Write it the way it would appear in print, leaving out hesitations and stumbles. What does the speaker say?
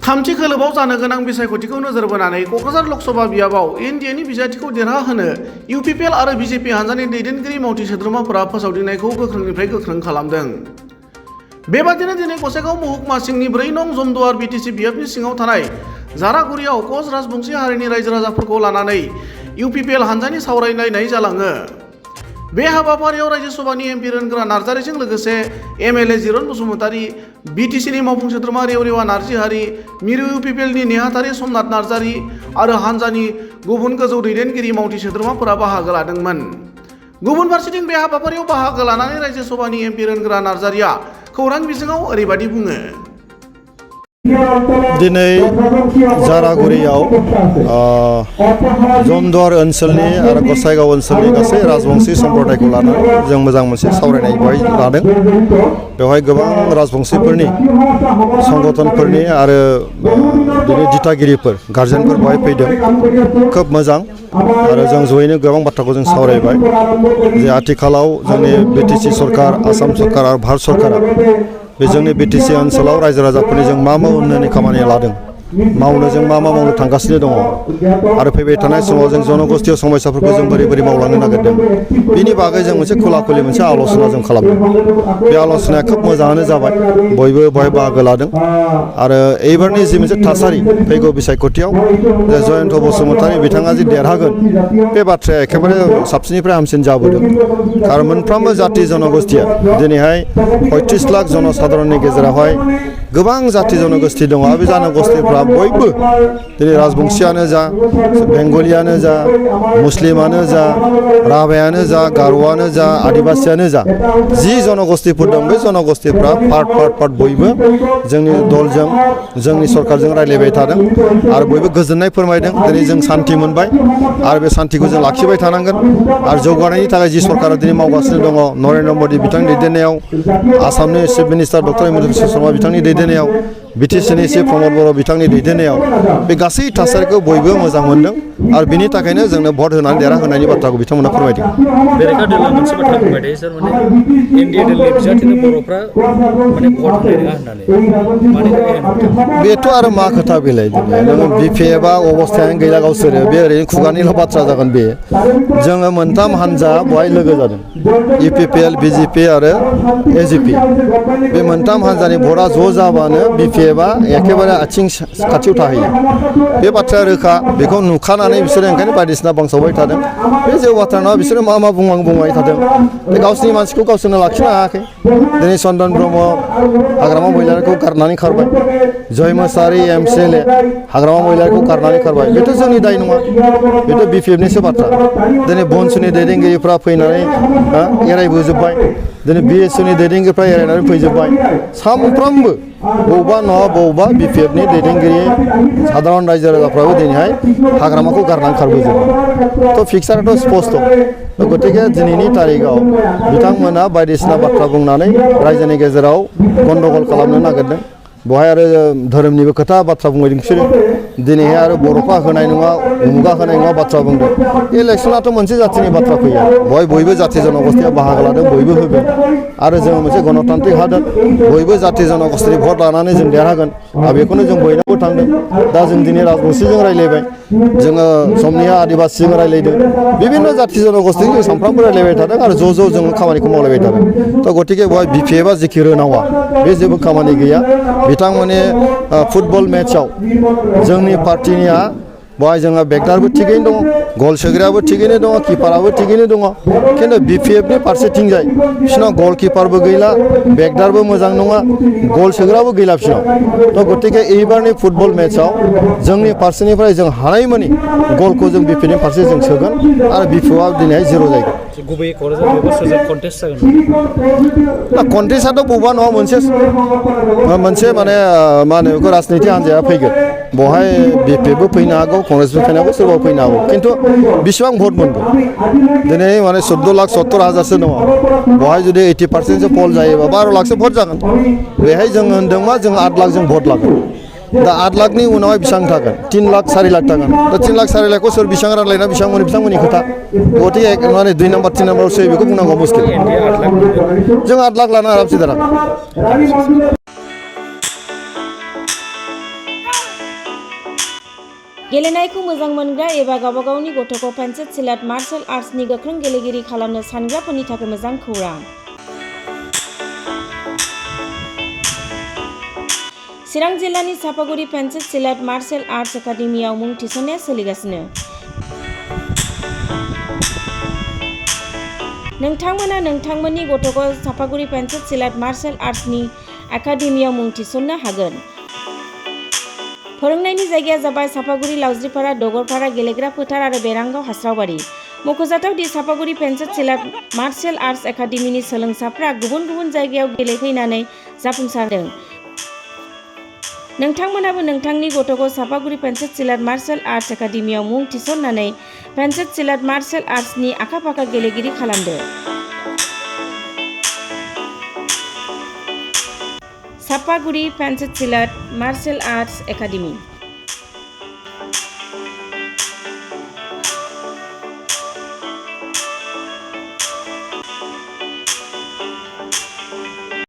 थामथि खोलोबाव जानो गोनां बिसायख'थिखौ नोजोर बोनानै क'क्राझार लकसभा बियाबाव एनडिएनि बिजाथिखौ देरहाहोनो इउपिपिएल आरो बिजेपि हानजानि दैदेनगिरि मावथि सोद्रोमाफोरा फोसावदिंनायखौ गोख्रोंनिफ्राय गोख्रों खालामदों। बेबादिनो दिनै गसाइगाव महकुमा सिंनि 4 नं जमदुवार बिटिसि बिएफनि सिङाव थानाय जारागुरियाव कच राजबंशी हारिनि रायजो राजाफोरखौ लानानै इउपिपिएल हानजानि सावरायलायनाय जालाङो। बे हाबाफारियाव रायजोसभानि एमपि रोनग्रा नार्जारिजों लोगोसे एमएलए जिरन बसुमतारी, बिटिसिनि मावफुं सोद्रोमा रेवरेवा नार्जिहारि, मिरु इउपिपिएलनि नेहाथारि समनाथ नार्जारि आरो हानजानि गुबुन गोजौ दैदेनगिरि मावथि सोद्रोमाफोरा बाहागो लादोंमोन। गुबुन फारसेथिं बे हाबाफारियाव बाहागो लानानै रायजोसभानि एमपि रोनग्रा नार्जारिया खौरां बिजोङाव ओरैबायदि बुङो। दिनै जारागुरियाव जमदुवार ओनसोलनि आरो गसाइगाव ओनसोलनि गासै राजबंशी सम्प्रदायखौ लानानै जों मोजां मोनसे सावरायनाय बेवहाय लादों। बेवहाय गोबां राजबंशीफोरनि संगठनफोरनि आरो बिनि दिथागिरिफोर गार्जेनफोर बेवहाय फैदों। खोब मोजां आरो जों जयैनो गोबां बाथ्राखौ जों सावरायबाय जे आथिखालाव जोंनि बिटिसि सरकार, आसाम सरकार आरो भारत सरकारा बे जोंनि बिटिसि ओनसोलाव रायजो राजाफोरनि जों मा उन्नयननि खामानि लादों, मावनो जों मा मावनो थांगासिनो दङ आरो फैबाय थानाय समाव जों जनगोष्ठीय समस्याफोरखौ जों बोरै मावलांनो नागिरदों बिनि बागै जों मोनसे खुला-खुलि मोनसे आल'सना जों खालामदों। बे आल'सनाया खोब मोजाङानो जाबाय, बयबो बेवहाय बाहागो लादों आरो एबारनि जि मोनसे थासारि फैगौ बिसायख'थियाव जे जयन्त बसुमतारी बिथाङा जि देरहागोन बे बाथ्राया एखेबारे साबसिननिफ्राय हामसिन जाबोदों। आरो मोनफ्रोमबो जाथि जनगोष्ठीया दिनैहाय 35 लाख जनसाधारननि गेजेरावहाय गोबां जाथि जनगोष्ठी दङ। बे जनगोष्ठीफ्रा बयबो दिनै राजबंशीयानो जा, बेंगलियानो जा, मुस्लिमानो जा, राभायानो जा, गार'आनो जा, आदिबासियानो जा, जि जनगोष्ठीफोर दं बे जनगोष्ठीफ्रा पार्ट बयबो जोंनि दलजों, जोंनि सरकारजों रायलायबाय थादों आरो बयबो गोजोननाय फोरमायदों। दिनै जों सान्थि मोनबाय आरो बे सान्थिखौ जों लाखिबाय थानांगोन आरो जौगानायनि थाखाय जि सरकारा दिनै मावगासिनो दङ, नरेन्द्र मदि बिथांनि दैदेननायाव, आसामनि chief minister doctor Himanta Biswa Sharma बिथांनि दैदेननायाव, बिटिसिनि चिफ प्रमद बर' बिथांनि दैदेननायाव बे गासै थासारिखौ बयबो मोजां मोनदों आरो बिनि थाखायनो जोंनो भट होनानै देरहाहोनायनि बाथ्राखौ बिथांमोना फोरमायदों। बेरेखा दोला मोनसे बाथ्रा फोरमायदों सर, माने एनडिए दोलनि बिजाथिनो बर'फ्रा माने भट होनाय नङा होननानै, माने बेथ' आरो मा खोथा बेलाय नोङो बिपिएफआ अबस्थायानो गैला गावसोरो, बे ओरैनो खुगानिल' बाथ्रा जागोन। बे जोङो मोनथाम हानजा बेवहाय लोगो जादों, इउपिपिएल, बिजेपि आरो एजिपि। बे मोनथाम हानजानि भटआ ज' जाबानो बिपिएफआ एखेबारे आथिं खाथियाव थाहैयो। बे बाथ्राया रोखा, बेखौ नुखानानै बिसोरो ओंखायनो बायदिसिना बांसावबाय थादों। बे जेबो बाथ्रा नङा, बिसोरो मा बुंबाय थादों। बे गावसिनि मानसिखौ गावसोरनो लाखिनो हायाखै। दिनै चन्दन ब्रह्म हाग्रामा महिलारिखौ गारनानै खारबाय, जय मोसाहारि एमसिएलए हाग्रामा महिलारिखौ गारनानै खारबाय। बेथ' जोंनि दाय नङा, बेथ' बिपिएफनिसो बाथ्रा। दिनै बनसुनि दैदेनगिरिफ्रा फैनानै एरायबोजोब्बाय, दिनै बिएसएफनि दैदेनगिरिफ्रा एरायनानै फैजोब्बाय। सामफ्रामबो बबेबा नङा बबेबा बिपिएफनि दैदेनगिरि साधारन रायजो राजाफ्राबो दिनैहाय हाग्रामाखौ गारनानै खारबोजोब्बाय। थ' फिक्साराथ' स्पस्ट'। गतिके दिनैनि तारिखाव बिथांमोना बायदिसिना बाथ्रा बुंनानै रायजोनि गेजेराव गन्दगल खालामनो नागिरदों। बेवहाय आरो धोरोमनिबो खोथा बाथ्रा बुंबायदों बिसोरो। दिनैहाय आरो बर'फ्रा होनाय नङा, उमुगा होनाय नङा बाथ्रा बुंदों। इलेक्सनाथ' मोनसे जाथिनि बाथ्रा फैया, बेवहाय बयबो जाथि जनगोष्ठीया बाहागो लादों, बयबो होगोन आरो जोङो मोनसे गणतान्त्रिक हादोर, बयबो जाथि जनगोष्ठीनि भट लानानै जों देरहागोन आरो बेखौनो जों बयनावबो थांदों। दा जों दिनै राजबंशीजों रायलायबाय, जोङो समनिया आदिबासिजों रायलायदों, बिभिन्न जाथि जनगोष्ठीजों जों सानफ्रामबो रायलायबाय थादों आरो ज' जोङो खामानिखौ मावलायबाय थादों। थ' गतिके बेवहाय बिपिएफआ जेखि रोनावा बे जेबो खामानि गैया। बिथांमोननि फुटबल मेचआव जोंनि पार्टिनिया बेवहाय जोंहा बेगदारबो थिगैनो दङ, गल सोग्रायाबो थिगैनो दङ, किपाराबो थिगैनो दङ। खिन्थु बिपिएफनि फारसेथिंजाय बिसोरनाव गल किपारबो गैला, बेगदारबो मोजां नङा, गल सोग्राबो गैला बिसोरनाव। थ' गतिके एबारनि फुटबल मेचआव जोंनि फारसेनिफ्राय जों हानायमानि गलखौ जों बिपिएफनि फारसे जों सोगोन आरो बिपिएफआ दिनैहाय जिर' जायगोन। गुबैयै क'क्राझार सोरजों कन्टेस्ट जागोन? कन्टेस्टआथ' बबेबा नङा मोनसे माने मा होनो बेखौ राजनिति हान्जाया फैगोन। बेवहाय बिपिएफबो फैनो हागौ, कंग्रेसबो फैनो हागौ, सोरबा फैनो हागौ। खिन्थु बेसेबां भट मोनगोन? दिनै माने 14,70,000सो दङ। बेवहाय जुदि 80% पल जायोबा 12 लाखसो भट जागोन। बेहाय जों होनदों मा जों 8 लाख जों भट लागोन। दा 8 लाखनि उनावहाय बेसेबां थागोन? 3 लाख 4 लाख थागोन। दा 3 लाख 4 लाखखौ सोर बेसेबां रानलायना बेसेबां मोनो बिथांमोननि खोथा। गतिके माने 2 नाम्बार 3 नाम्बाराव सोयो बेखौ बुंनांगौ मुस्किल। जों 8 लाख लानो आरामसे देरहागोन। गेलेनायखौ मोजां मोनग्रा एबा गावबागावनि गथ'खौ पेन्सिल सिलाट मार्शल आर्ट्सनि गोख्रों गेलेगिरि खालामनो सानग्राफोरनि थाखाय मोजां खौरां। चिरां जिल्लानि सापागुरि पेन्सिल सिलाट मार्शल आर्ट्स एकाडेमियाव मुं थिसननाया सोलिगासिनो। नोंथांमोना नोंथांमोननि गथ'खौ सापागुरि पेन्सिल सिलाट मार्शल आर्ट्सनि एकाडेमियाव मुं थिसननो हागोन। फोरोंनायनि जायगाया जाबाय सापागुरि लावज्रिपारा दगरपारा गेलेग्रा फोथार आरो बेरांगाव हास्रावबारि। मख'जाथाव दि सापागुरि पेन्सिल सिलाट मार्शल आर्ट्स एकाडेमिनि सोलोंसाफ्रा गुबुन गुबुन जायगायाव गेलेफैनानै जाफुंसारदों। नोंथांमोनाबो नोंथांनि गथ'खौ सापागुरि पेन्सिल सिलाट मार्शल आर्ट्स एकाडेमियाव मुं थिसननानै पेन्सिल सिलाट मार्शल आर्ट्सनि आखा-फाखा गेलेगिरि खालामदो। Sapaguri pencil सिलाट martial arts academy.